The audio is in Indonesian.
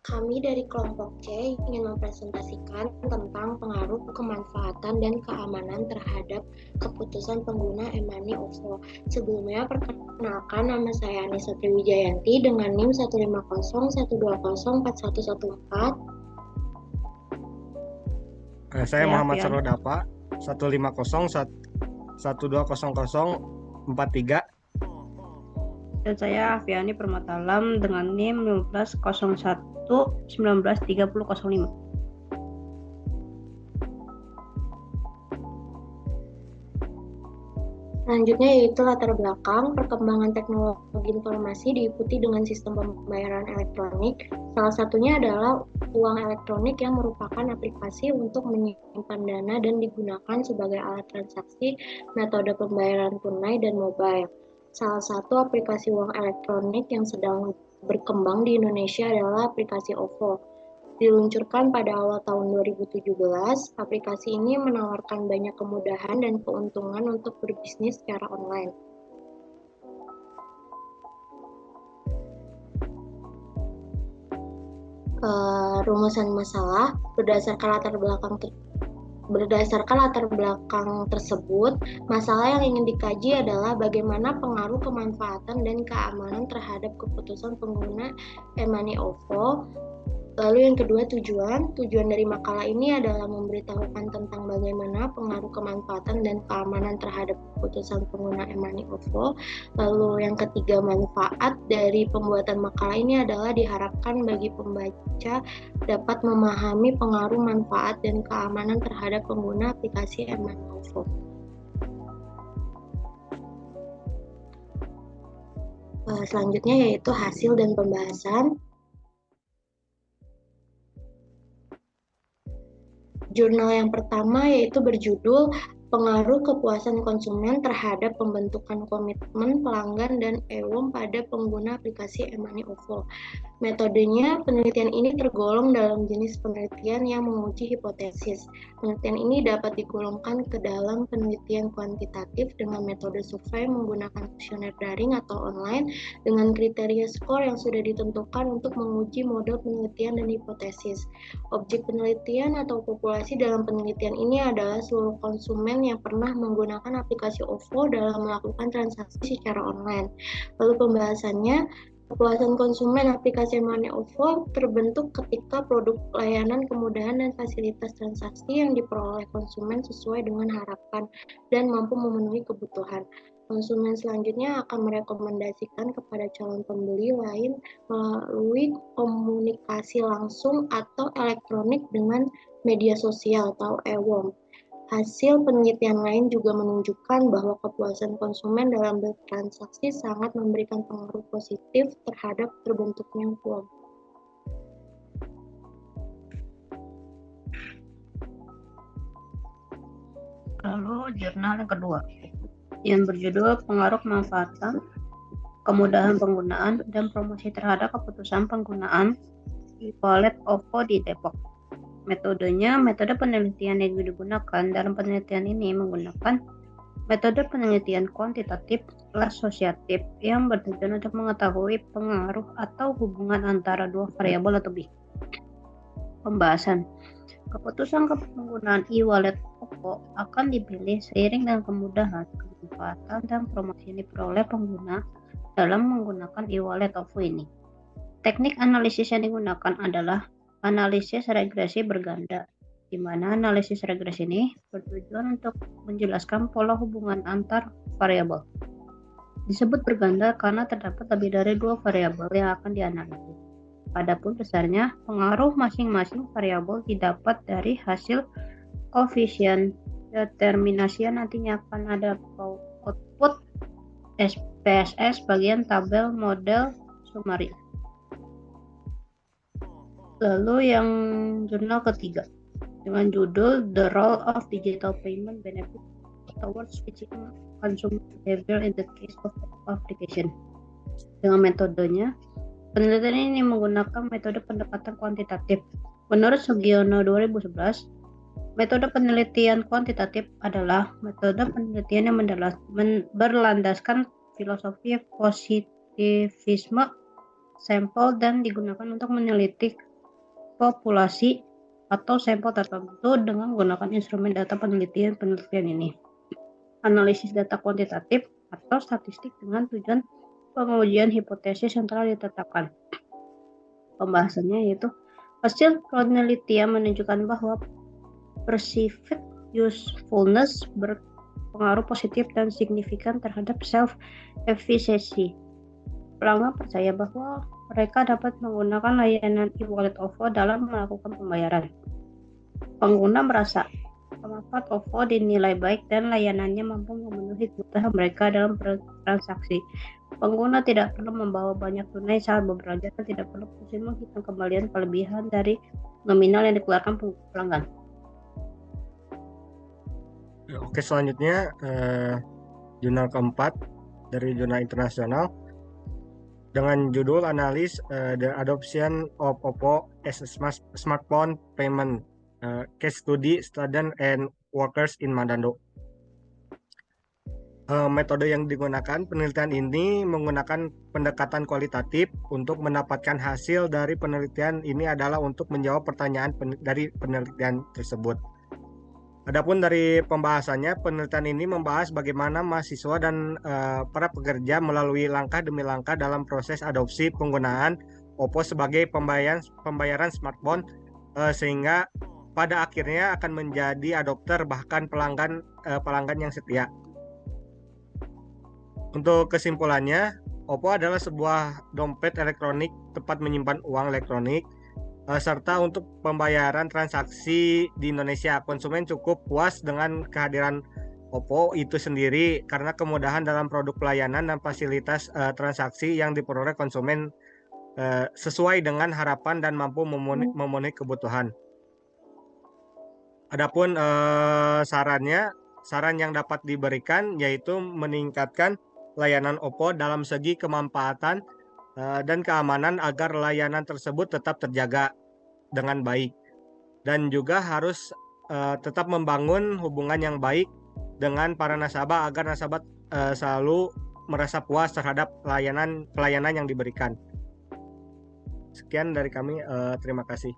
Kami dari kelompok C ingin mempresentasikan tentang pengaruh kemanfaatan dan keamanan terhadap keputusan pengguna e-money OVO. Sebelumnya, perkenalkan nama saya Anissa Triwijayanti dengan NIM 15012041114. Saya Ya, Muhammad Fian. Sarwadapa 150120443. Dan saya Afiani Permatalam dengan NIM 1501193005. Selanjutnya yaitu latar belakang perkembangan teknologi informasi diikuti dengan sistem pembayaran elektronik. Salah satunya adalah uang elektronik yang merupakan aplikasi untuk menyimpan dana dan digunakan sebagai alat transaksi metode pembayaran tunai dan mobile. Salah satu aplikasi uang elektronik yang sedang berkembang di Indonesia adalah aplikasi OVO. Diluncurkan pada awal tahun 2017, aplikasi ini menawarkan banyak kemudahan dan keuntungan untuk berbisnis secara online. Rumusan masalah berdasarkan latar belakang tersebut, masalah yang ingin dikaji adalah bagaimana pengaruh kemanfaatan dan keamanan terhadap keputusan pengguna e-money OVO. Lalu yang kedua, tujuan dari makalah ini adalah memberitahukan tentang bagaimana pengaruh kemanfaatan dan keamanan terhadap keputusan pengguna e-money OVO. Lalu yang ketiga, manfaat dari pembuatan makalah ini adalah diharapkan bagi pembaca dapat memahami pengaruh manfaat dan keamanan terhadap pengguna aplikasi e-money OVO. Selanjutnya yaitu hasil dan pembahasan. Jurnal yang pertama yaitu berjudul Pengaruh Kepuasan Konsumen Terhadap Pembentukan Komitmen Pelanggan dan EWOM pada Pengguna Aplikasi e-money OVO. Metodenya, penelitian ini tergolong dalam jenis penelitian yang menguji hipotesis. Penelitian ini dapat digolongkan ke dalam penelitian kuantitatif dengan metode survei menggunakan kuesioner daring atau online dengan kriteria skor yang sudah ditentukan untuk menguji model penelitian dan hipotesis. Objek penelitian atau populasi dalam penelitian ini adalah seluruh konsumen yang pernah menggunakan aplikasi OVO dalam melakukan transaksi secara online. Lalu pembahasannya, kepuasan konsumen aplikasi e-money OVO terbentuk ketika produk, layanan, kemudahan, dan fasilitas transaksi yang diperoleh konsumen sesuai dengan harapan dan mampu memenuhi kebutuhan. Konsumen selanjutnya akan merekomendasikan kepada calon pembeli lain melalui komunikasi langsung atau elektronik dengan media sosial atau EWOM. Hasil penelitian lain juga menunjukkan bahwa kepuasan konsumen dalam bertransaksi sangat memberikan pengaruh positif terhadap terbentuknya EWOM. Lalu jurnal yang kedua yang berjudul Pengaruh Kemanfaatan, Kemudahan Penggunaan, dan Promosi Terhadap Keputusan Penggunaan e-wallet OVO di Depok. Metodenya, metode penelitian yang digunakan dalam penelitian ini menggunakan metode penelitian kuantitatif asosiatif yang bertujuan untuk mengetahui pengaruh atau hubungan antara dua variabel atau lebih. Pembahasan. Keputusan penggunaan e-wallet OVO akan dipilih seiring dengan kemudahan, kemanfaatan, dan promosi yang diperoleh pengguna dalam menggunakan e-wallet OVO ini. Teknik analisis yang digunakan adalah analisis regresi berganda, di mana analisis regresi ini bertujuan untuk menjelaskan pola hubungan antar variabel. Disebut berganda karena terdapat lebih dari dua variabel yang akan dianalisis. Adapun besarnya, pengaruh masing-masing variabel didapat dari hasil koefisien determinasi yang nantinya akan ada output SPSS bagian tabel model summary. Lalu yang jurnal ketiga dengan judul The Role of Digital Payment Benefit Towards Switching Consumer Behavior in the Case of Application. Dengan metodenya, penelitian ini menggunakan metode pendekatan kuantitatif. Menurut Sugiono 2011, metode penelitian kuantitatif adalah metode penelitian yang berlandaskan filosofi positivisme sampel dan digunakan untuk meneliti populasi atau sampel tertentu dengan menggunakan instrumen data penelitian ini. Analisis data kuantitatif atau statistik dengan tujuan pengujian hipotesis yang telah ditetapkan. Pembahasannya yaitu hasil penelitian menunjukkan bahwa perceived usefulness berpengaruh positif dan signifikan terhadap self-efficacy. Pelanggan percaya bahwa mereka dapat menggunakan layanan e-wallet OVO dalam melakukan pembayaran. Pengguna merasa pemanfaat OVO dinilai baik dan layanannya mampu memenuhi kebutuhan mereka dalam bertransaksi. Pengguna tidak perlu membawa banyak tunai saat berbelanja dan tidak perlu pusing menghitung kembalian kelebihan dari nominal yang dikeluarkan pelanggan. Oke, selanjutnya jurnal keempat dari jurnal internasional dengan judul analis the adoption of OPPO as a smartphone payment case study student and workers in Manado. Metode yang digunakan penelitian ini menggunakan pendekatan kualitatif. Untuk mendapatkan hasil dari penelitian ini adalah untuk menjawab pertanyaan dari penelitian tersebut. Adapun dari pembahasannya, penelitian ini membahas bagaimana mahasiswa dan para pekerja melalui langkah demi langkah dalam proses adopsi penggunaan OPPO sebagai pembayaran smartphone sehingga pada akhirnya akan menjadi adopter bahkan pelanggan yang setia. Untuk kesimpulannya, OPPO adalah sebuah dompet elektronik tempat menyimpan uang elektronik serta untuk pembayaran transaksi di Indonesia. Konsumen cukup puas dengan kehadiran OPPO itu sendiri karena kemudahan dalam produk pelayanan dan fasilitas transaksi yang diperoleh konsumen sesuai dengan harapan dan mampu memenuhi kebutuhan. Adapun saran yang dapat diberikan yaitu meningkatkan layanan OPPO dalam segi kemanfaatan dan keamanan agar layanan tersebut tetap terjaga dengan baik, dan juga harus tetap membangun hubungan yang baik dengan para nasabah agar nasabah selalu merasa puas terhadap pelayanan yang diberikan. Sekian dari kami, terima kasih.